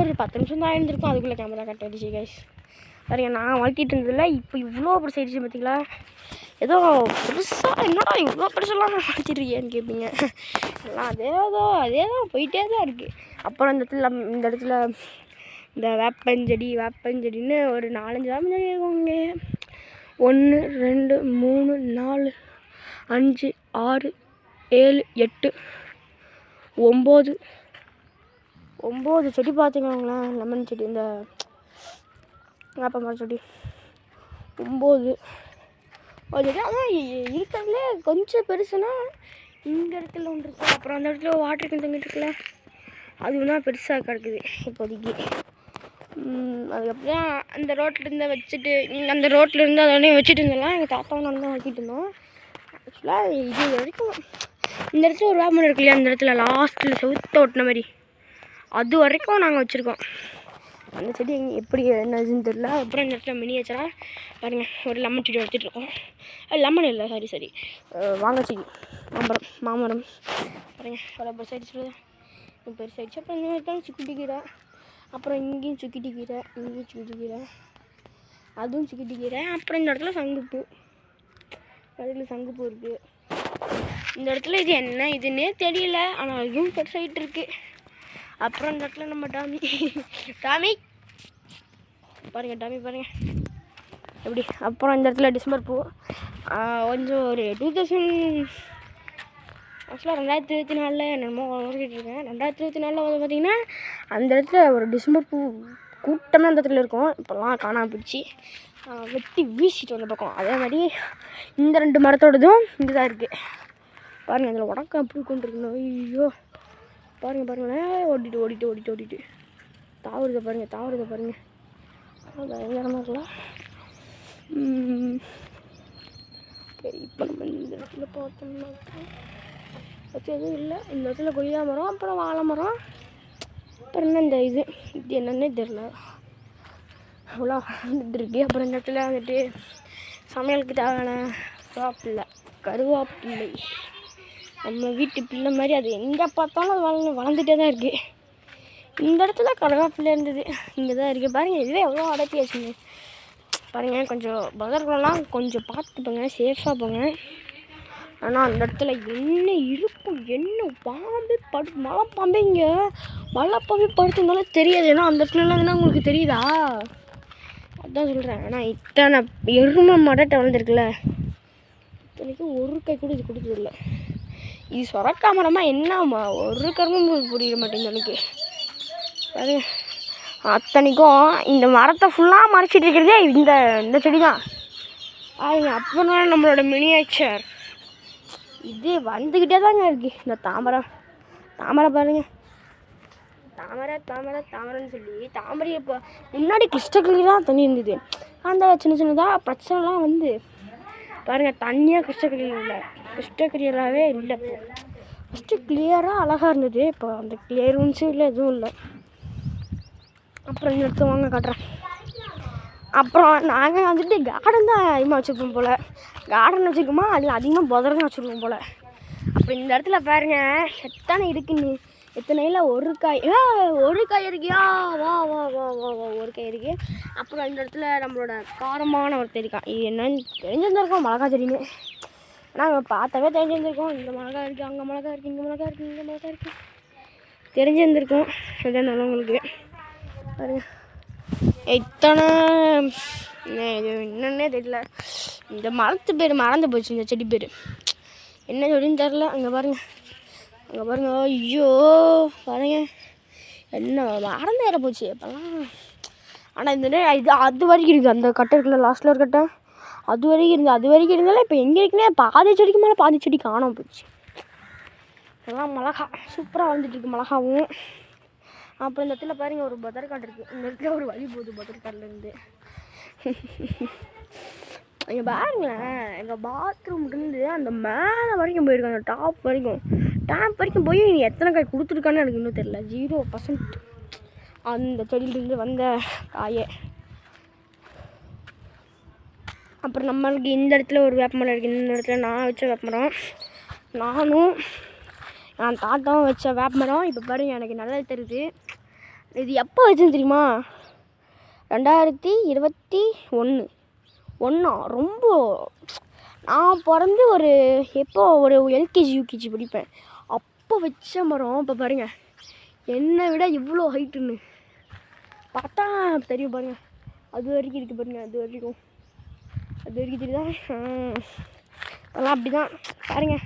ஒரு 10 நிமிஷம் தான் ஆயிருந்திருக்கும். அதுக்குள்ளே கேமரா கட் ஆகிடுச்சு கைஸ். பாருங்க, நான் வளர்த்திட்டு இருந்ததில்ல, இப்போ இவ்வளோ பெருசு ஆயிடுச்சு பார்த்தீங்களா. ஏதோ பெருசாக என்னடா இவ்வளோ பெருசெல்லாம் வளர்த்திருக்கேன்னு கேட்பீங்க. எல்லாம் அதே தான் போயிட்டே தான் இருக்குது. அப்புறம் இந்த இடத்துல இந்த வேப்பஞ்செடின்னு ஒரு 4-5 வேப்பஞ்செடி இருக்குங்க. 1 2 3 4 5 6 7 8 9 செடி பார்த்துக்கோங்களேன். லெமன் செடி, இந்த வேப்ப மரம் செடி 9 செடி. அதான் இருக்கிறதுலே கொஞ்சம் பெருசுனா இந்த இடத்துல ஒன்று இருக்குது. அப்புறம் அந்த இடத்துல வாட்டர் கேன் தங்கிட்டு இருக்குல்ல, அது தான் பெருசாக கிடக்குது இப்போதைக்கு. அதுக்கப்புறம் அந்த ரோட்டில் இருந்தால் வச்சுட்டு அந்த ரோட்டில் இருந்து அதோடனே வச்சுட்டு இருந்தெல்லாம் எங்கள் தாத்தாவும் நான் தான் வச்சுட்டு இருந்தோம். ஆக்சுவலாக இது வரைக்கும் இந்த இடத்துல ஒரு வேப்பமரம் இருக்கு இல்லையா, அந்த இடத்துல லாஸ்ட்டில் செவுத்த ஓட்டின மாதிரி அது வரைக்கும் நாங்கள் வச்சுருக்கோம். அந்த செடி எப்படி என்னதுன்னு தெரியல. அப்புறம் இந்த இடத்துல மினியேச்சராக பாருங்கள், ஒரு லெமன் செடி வளர்த்துட்ருக்கோம். லெமன் இல்லை, சாரி மாங்காய் செடி, மாமரம் பாருங்கள், பல பெருசாகிடுச்சு சொல்லுது, பெருசாகிடுச்சு. அப்புறம் இந்த இடத்துல சுக்கிட்டி கீரை, அப்புறம் இங்கேயும் சுக்கிட்டி கீரை, இங்கேயும் சுக்கிட்டி கீரை, அதுவும் சுக்கிட்டி கீரை. அப்புறம் இந்த இடத்துல சங்குப்பூ, அதில் சங்குப்பூ இருக்குது. இந்த இடத்துல இது என்ன இதுன்னே தெரியல, ஆனால் அதுவும் பெருசாகிட்டு இருக்குது. அப்புறம் இந்த இடத்துல நம்ம டாமி பாருங்கள் எப்படி. அப்புறம் இந்த இடத்துல டிசம்பர் பூ கொஞ்சம் ஒரு 2000 ஆக்சுவலாக 2024 என்னமோ வளர்க்கிட்டு இருக்கேன். 2024 வந்து பார்த்திங்கன்னா அந்த இடத்துல ஒரு டிசம்பர் பூ கூட்டமே அந்த இடத்துல இருக்கும். இப்போல்லாம் காணாமல் போயிடுச்சு, வெட்டி வீசிட்டு வந்த பக்கம். அதே மாதிரி இந்த 2 மரத்தோடதும் இங்கே தான் இருக்குது. பாருங்கள், அதில் உடக்கம் அப்படி கொண்டு இருக்கணும். ஐயோ பாருங்களேன், ஓடிட்டு தாவுறதை பாருங்கள். பயங்கரமாக இருக்கலாம். இப்போ நம்ம இந்த இடத்துல பார்த்தோம்னா எதுவும் இல்லை. இந்த இடத்துல கொய்யா மரம், அப்புறம் வாழை மரம், அப்புறம் என்ன இந்த இது என்னன்னே தெரில, அவ்வளோ வந்துட்டு இருக்கு. அப்புறம் இந்த இடத்துல வந்துட்டு சமையலுக்கு தேவையான கருவேப்பிள்ளை நம்ம வீட்டு பிள்ளை மாதிரி அது எங்கே பார்த்தாலும் அது வளர்ந்துட்டே தான் இருக்குது. இந்த இடத்துல கருவேப்பிள்ளை இருந்தது, இங்கே தான் இருக்குது. பாருங்கள், இதுவே எவ்வளோ அடப்பியாச்சுங்க. பாருங்கள், கொஞ்சம் பதர்களெலாம் கொஞ்சம் பார்த்துப்போங்க, சேஃபாக போங்க. ஆனால் அந்த இடத்துல என்ன இருக்கும், என்ன பாம்பு மலைப்பாம்பே, இங்கே மலைப்பாம்பே படுத்துனாலும் தெரியாது. ஏன்னா அந்த இடத்துலலாம் தானே உங்களுக்கு தெரியுதா, அதான் சொல்கிறேன். ஆனால் இத்தனை எருமை மடட்டை வளர்ந்துருக்குல்ல, இத்தனைக்கும் ஒரு கை கூட இது கொடுத்ததில்லை. இது சொரக்கா மரமா என்னம்மா, ஒரு கருமும் புரிய மாட்டேங்குது எனக்கு. பாருங்க, அத்தனைக்கும் இந்த மரத்தை ஃபுல்லாக மறைச்சிட்டு இருக்கிறதே இந்த செடி தான். அப்புறம் நம்மளோட மினியேச்சர் இது வந்துக்கிட்டே தாங்க இருக்குது. இந்த தாமரை பாருங்கள், தாமரைன்னு சொல்லி தாமரை இப்போ முன்னாடி கிருஷ்ணகிரிலாம் தண்ணி இருந்தது. அந்த சின்னதாக பிரச்சனைலாம் வந்து பாருங்கள், தண்ணியாக கிருஷ்ணகிரியாகவே இல்லை. இப்போ ஃபஸ்ட்டு கிளியராக அழகாக இருந்தது, இப்போ அந்த கிளியரன்ஸும் இல்லை, எதுவும் இல்லை. அப்புறம் இந்த இடத்துல வாங்க காட்டுறேன். அப்புறம் நாங்கள் வந்துட்டு கார்டன் தான் அதிகமாக வச்சுருப்போம் போல். கார்டன் வச்சுருக்கோமா, அதில் அதிகமாக புதர் தான் வச்சுருக்கோம் போல். அப்புறம் இந்த இடத்துல பாருங்கள் எத்தனை இருக்குன்னு, எத்தனையில் ஒரு காய் இருக்கியா, வா ஒரு காய் இருக்குது. அப்புறம் இந்த இடத்துல நம்மளோட காரமான ஒருத்தர் இருக்கான். இது என்னன்னு தெரிஞ்சிருந்திருக்கோம், மிளகா செடின்னு. நாங்கள் பார்த்தாவே தெரிஞ்சிருந்திருக்கோம், இந்த மிளகா இருக்குது, அங்கே மிளகா இருக்குது, இங்கே மிளகா இருக்குது தெரிஞ்சிருந்திருக்கோம். இதான் நல்லவங்களுக்கு பாருங்க. இத்தனை இது என்னன்னே தெரியல, இந்த மரத்து பேர் மறந்து போச்சு, இந்த செடி பேர் என்ன செடின்னு தெரில. அங்கே பாருங்க ஐயோ பாருங்க, என்ன மறந்து ஏற போச்சு அப்போல்லாம். ஆனால் இந்த இது அது வரைக்கும் இருக்குது, அந்த கட்டை இருக்குல்ல, லாஸ்ட்டில் ஒரு கட்டை, அது வரைக்கும் இருந்தாலும் இப்போ எங்கே இருக்குன்னே பாதி செடிக்கு மேலே பாதி செடி காணாமல் போச்சு. அதெல்லாம் மிளகா சூப்பராக வந்துட்டுருக்கு, மிளகாவும். அப்புறம் இந்த இடத்துல பாருங்கள் ஒரு பதர்காடு இருக்குது. இந்த இடத்துல ஒரு வழி போகுது பதர்காட்லேருந்து. இங்கே பாருங்களேன், எங்கள் பாத்ரூம்லேருந்து அந்த மேலே வரைக்கும் போயிருக்கோம், அந்த டாப் வரைக்கும் போய் எத்தனை காய் கொடுத்துருக்கான்னு எனக்கு இன்னும் தெரியல. 0% அந்த செடியிலேருந்து வந்த காயை. அப்புறம் நம்மளுக்கு இந்த இடத்துல ஒரு வேப்பமரம் இருக்குது. இந்த இடத்துல நான் வச்ச வேப்பமரம், நானும் என் தாத்தாவும் வச்ச வேப்பமரம். இப்போ பாருங்கள், எனக்கு நல்லா தெரியுது. இது எப்போ வச்சுன்னு தெரியுமா? 2021 ரொம்ப நான் பிறந்து ஒரு எப்போ ஒரு எல்கேஜி யூகேஜி படிப்பேன் அப்போ வச்ச மரம். இப்போ பாருங்கள் என்னை விட இவ்வளோ ஹைட்டுன்னு பார்த்தா தெரியும் பாருங்கள். அது வரைக்கும் இருக்குது பாருங்கள். அது வரைக்கும் தெரியுதா? அதெல்லாம் அப்படி தான் பாருங்கள்.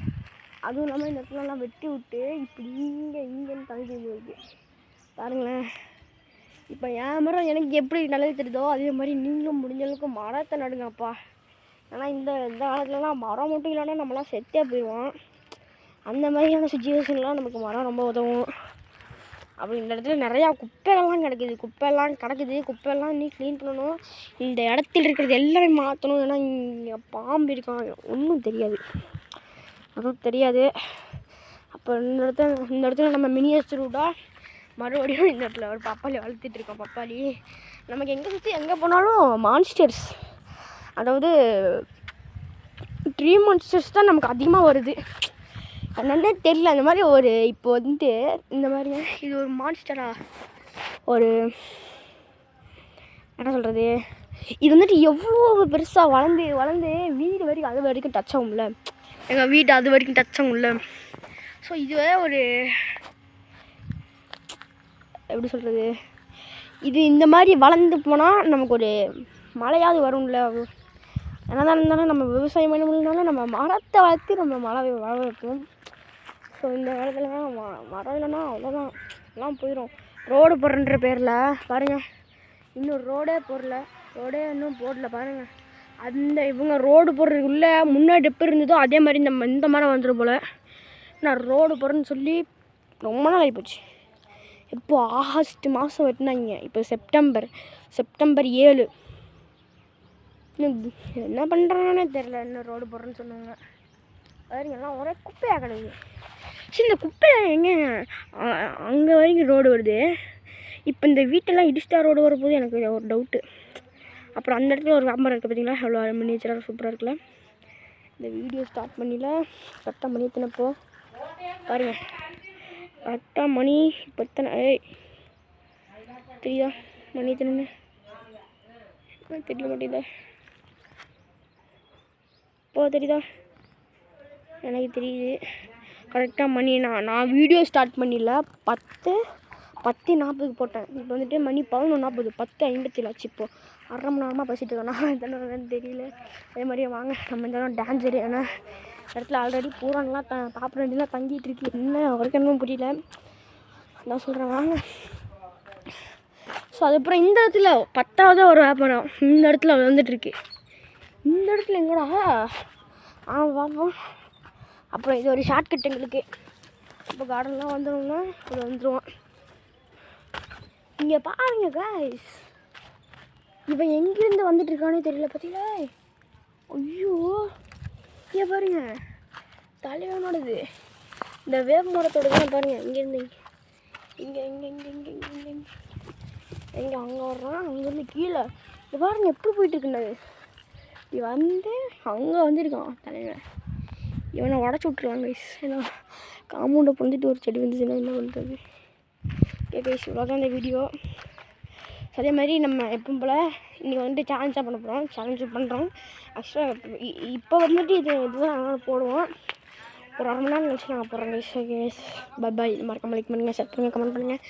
அதுவும் இல்லாமல் இந்த இடத்துலலாம் வெட்டி விட்டு இப்படி இங்கேன்னு தங்கி இருக்குது பாருங்களேன். இப்போ என் மரம் எனக்கு எப்படி நல்லது தெரியுதோ அதே மாதிரி நீங்களும் முடிஞ்ச அளவுக்கு மரத்தை நடுங்கப்பா. ஏன்னா இந்த காலத்துலலாம் மரம் மட்டும் இல்லைன்னா நம்மளாம் செத்தே போயிடுவோம். அந்த மாதிரியான சுச்சுவேஷன்லாம் நமக்கு மரம் ரொம்ப உதவும். அப்படி இந்த இடத்துல நிறையா குப்பையெல்லாம் குப்பையெல்லாம் நீ க்ளீன் பண்ணணும். இந்த இடத்துல இருக்கிறது எல்லாமே மாற்றணும். ஏன்னா இங்கே பாம்பு இருக்கான் ஒன்றும் தெரியாது. அப்போ இந்த இடத்துல நம்ம மினியேச்சர் விட்டால் மறுபடியும் இந்த இடத்துல ஒரு பப்பாளி வளர்த்துட்டு இருக்கோம். பப்பாளி நமக்கு எங்கே சுற்றி எங்கே போனாலும் மான்ஸ்டர்ஸ், அதாவது ட்ரீ மான்ஸ்டர்ஸ் தான் நமக்கு அதிகமாக வருது. என்னன்னே தெரியல. அந்த மாதிரி ஒரு இப்போ இந்த மாதிரி இது ஒரு மான்ஸ்டரா ஒரு என்ன சொல்கிறது, இது எவ்வளோ பெருசாக வளர்ந்து வீடு வரைக்கும் அது வரைக்கும் டச் ஆகும்ல, எங்கள் வீடு அது வரைக்கும் டச் ஆகும்ல. ஸோ இதுவே ஒரு எப்படி சொல்கிறது, இது இந்த மாதிரி வளர்ந்து போனால் நமக்கு ஒரு மழையாவது வரும்ல. என்னதான் இருந்தாலும் நம்ம விவசாயம் பண்ண முடியலனாலும் நம்ம மரத்தை வளர்த்து நம்ம மழை வளர வைப்போம். ஸோ இந்த இடத்துலலாம் மரம் இல்லைன்னா அவ்வளோதான், எல்லாம் போயிடும். ரோடு போடுறன்ற பேரில் பாருங்கள் இன்னும் ரோடே இன்னும் போடல பாருங்கள். அந்த இவங்க ரோடு போடுறதுக்குள்ளே முன்னாடி எப்படி இருந்ததோ அதே மாதிரி இந்த மரம் வந்துடும் போல். நான் ரோடு போடுறேன்னு சொல்லி ரொம்ப நாள் ஆகிப்போச்சு. இப்போது ஆகஸ்ட் மாதம் வெட்டினாங்க. இப்போ செப்டம்பர் 7. என்ன பண்ணுறாங்கன்னே தெரில. இன்னும் ரோடு போடுறேன்னு சொன்னாங்க. பாருங்க எல்லாம் ஒரே குப்பையாக கிடக்குது. சரி இந்த குப்பையில் எங்கே அங்கே வரைக்கும் ரோடு வருது. இப்போ இந்த வீட்டெல்லாம் இடிச்சிட்டா ரோடு வரப்போது எனக்கு ஒரு டவுட்டு. அப்புறம் அந்த இடத்துல ஒரு வியாபாரம் இருக்குது பார்த்தீங்களா, எவ்வளோ மினியேச்சராக சூப்பராக இருக்குல்ல. இந்த வீடியோ ஸ்டார்ட் பண்ணியில் கரெக்டாக மணி எத்தனைப்போ பாருங்கள். கரெக்டாக மணி இப்போ எத்தனை தெரியுதா? மணி எத்தனை தெரிய மாட்டேங்குதா? இப்போ தெரியுதா? எனக்கு தெரியுது கரெக்டாக மணி. நான் வீடியோ ஸ்டார்ட் பண்ணிடல 10:40 போட்டேன். இப்போ மணி 11:40, 10:57 ஆச்சு. இப்போது 1/2 மணி நேரமாக பேசிகிட்டு இருக்கேன். நான் எத்தனை தெரியல. அதே மாதிரியே வாங்க நம்ம இந்த இடம் டான்ஸர். ஏன்னா இடத்துல ஆல்ரெடி பூரான்லாம் பாப்பா ரெண்டுலாம் தங்கிட்டு இருக்கு. என்ன அவருக்கு என்னமோ புரியல. நான் சொல்கிறேன் வாங்க. ஸோ அதுக்கப்புறம் இந்த இடத்துல 10வது ஒரு வியாபாரம் இந்த இடத்துல வந்துட்டுருக்கு. இந்த இடத்துல எங்கடா பார்ப்போம். அப்புறம் இது ஒரு ஷார்ட்கட் எங்களுக்கு. இப்போ கார்டன்லாம் வந்துடும்னா இது வந்துடுவோம். இங்கே பாருங்க காய்ஸ், இவன் எங்கேருந்து வந்துட்டுருக்கானே தெரியல பார்த்தீங்களா? ஐயோ இங்கே பாருங்க தலைவனோடது இந்த வேப்ப மரத்தோடு தான் பாருங்கள். இங்கேருந்து இங்கே அங்கே வர்றான். அங்கேருந்து கீழே இது பாருங்க எப்படி போயிட்டுருக்குன்னு. இது அங்கே வந்துருக்கான் தலைவன். இவனை உடச்சி விட்ருவாங்க கைஸ். ஏன்னா காம்பவுண்டை பொழுதுட்டு ஒரு செடி வந்துச்சுன்னா என்ன பண்ணுறது? ஓகே கைஸ், இவ்வளோதான் இந்த வீடியோ. அதே மாதிரி நம்ம எப்பவும் போல் இன்றைக்கி சேலஞ்சாக பண்ண போகிறோம். சேலஞ்சு பண்ணுறோம். ஆக்சுவலாக இப்போ இதுதான் நாங்கள் போடுவோம். ஒரு 1/2 மணி நேரம் கழிச்சு நாங்கள் போடுறோம் கைஸ். Okay bye. மறக்காம லைக் பண்ணுங்கள், ஷேர் பண்ணுங்கள், கமெண்ட் பண்ணுங்கள்.